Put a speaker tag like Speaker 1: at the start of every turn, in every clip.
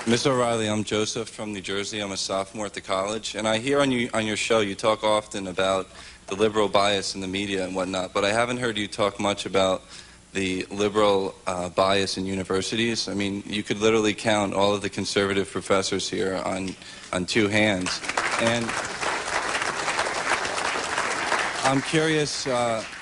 Speaker 1: Ms. O'Reilly, I'm Joseph from New Jersey. I'm a sophomore at the college, and I hear on your show you talk often about the liberal bias in the media and whatnot, but I haven't heard you talk much about the liberal bias in universities. I mean, you could literally count all of the conservative professors here on two hands. And I'm curious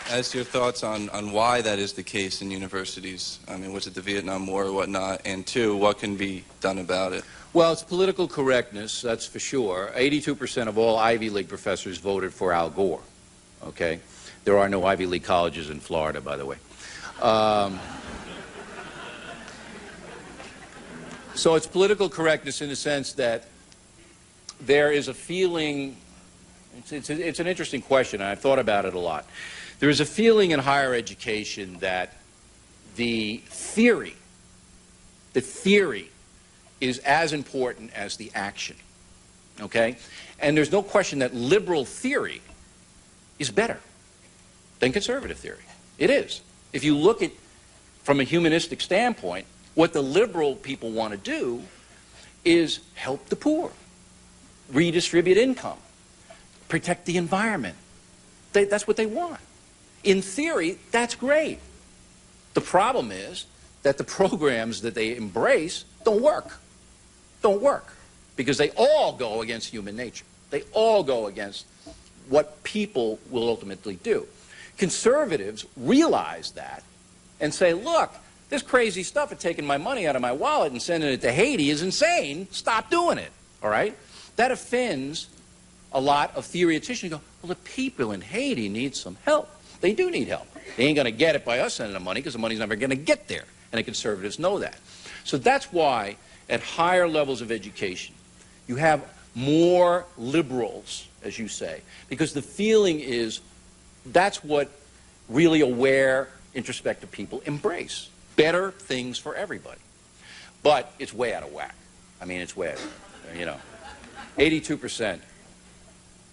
Speaker 1: as to your thoughts on why that is the case in universities. I mean, was it the Vietnam War or whatnot? And two, what can be done about it?
Speaker 2: Well, it's political correctness, that's for sure. 82% of all Ivy League professors voted for Al Gore, okay? There are no Ivy League colleges in Florida, by the way. So it's political correctness in the sense that there is a feeling, it's an interesting question, and I've thought about it a lot. There is a feeling in higher education that the theory is as important as the action, okay? And there's no question that liberal theory is better than conservative theory. It is. If you look at, from a humanistic standpoint, what the liberal people want to do is help the poor, redistribute income, protect the environment. That's what they want. In theory, that's great. The problem is that the programs that they embrace don't work. Don't work. Because they all go against human nature. They all go against what people will ultimately do. Conservatives realize that and say, look, this crazy stuff of taking my money out of my wallet and sending it to Haiti is insane. Stop doing it. All right? That offends a lot of theoreticians who go, well, the people in Haiti need some help. They do need help. They ain't going to get it by us sending them money because the money's never going to get there. And the conservatives know that. So that's why at higher levels of education you have more liberals, as you say, because the feeling is that's what really aware, introspective people embrace. Better things for everybody. But it's way out of whack. I mean, it's way out of, 82%.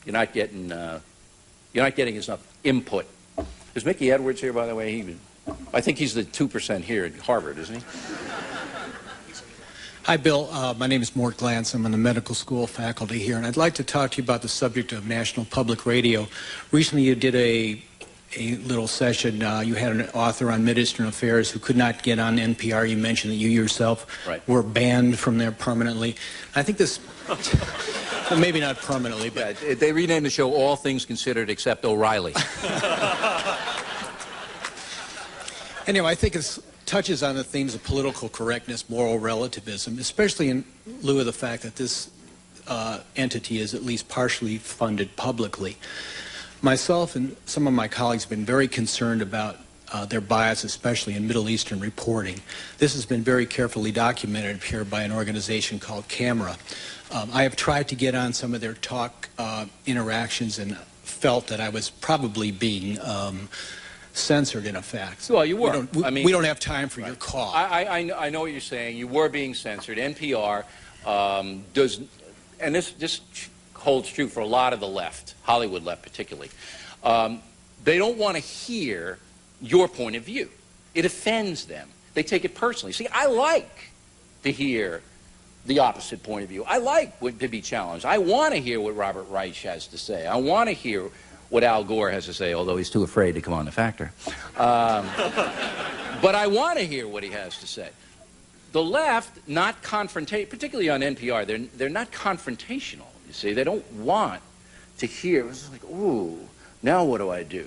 Speaker 2: You're not getting enough input. Is Mickey Edwards here, by the way? I think he's the 2% here at Harvard, isn't he?
Speaker 3: Hi, Bill. My name is Mort Glantz. I'm on the medical school faculty here, and I'd like to talk to you about the subject of National Public Radio. Recently, you did a little session. You had an author on Mid-Eastern Affairs who could not get on NPR. You mentioned that you yourself were banned from there permanently. I think this... Well, maybe not permanently, but...
Speaker 2: Yeah, they renamed the show All Things Considered Except O'Reilly.
Speaker 3: Anyway, I think it touches on the themes of political correctness, moral relativism, especially in lieu of the fact that this entity is at least partially funded publicly. Myself and some of my colleagues have been very concerned about their bias, especially in Middle Eastern reporting. This has been very carefully documented here by an organization called CAMERA. I have tried to get on some of their talk interactions and felt that I was probably being censored, in effect.
Speaker 2: Well, you were.
Speaker 3: We don't have time for your call.
Speaker 2: I know what you're saying. You were being censored. NPR does, and this holds true for a lot of the left, Hollywood left particularly. They don't want to hear your point of view. It offends them. They take it personally. See, I like to hear the opposite point of view. I like to be challenged. I want to hear what Robert Reich has to say. I want to hear what Al Gore has to say, although he's too afraid to come on The Factor. But I want to hear what he has to say. The left, not confrontational, particularly on NPR, they're not confrontational, you see. They don't want to hear. It's like, ooh, now what do I do?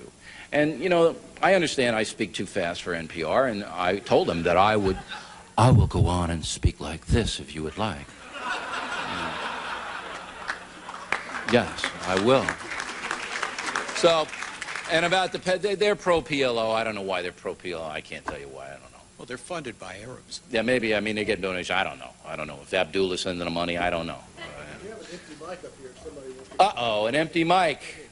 Speaker 2: And, you know, I understand I speak too fast for NPR, and I told them that I will go on and speak like this if you would like. Yes, I will. So, and about they're pro-PLO. I don't know why they're pro-PLO. I can't tell you why. I don't know.
Speaker 3: Well, they're funded by Arabs.
Speaker 2: Yeah, maybe. I mean, they get donations. I don't know. I don't know. If Abdullah's sending them money, I don't know.
Speaker 4: We have an empty mic up here. Somebody wants to...
Speaker 2: Uh-oh, an empty mic.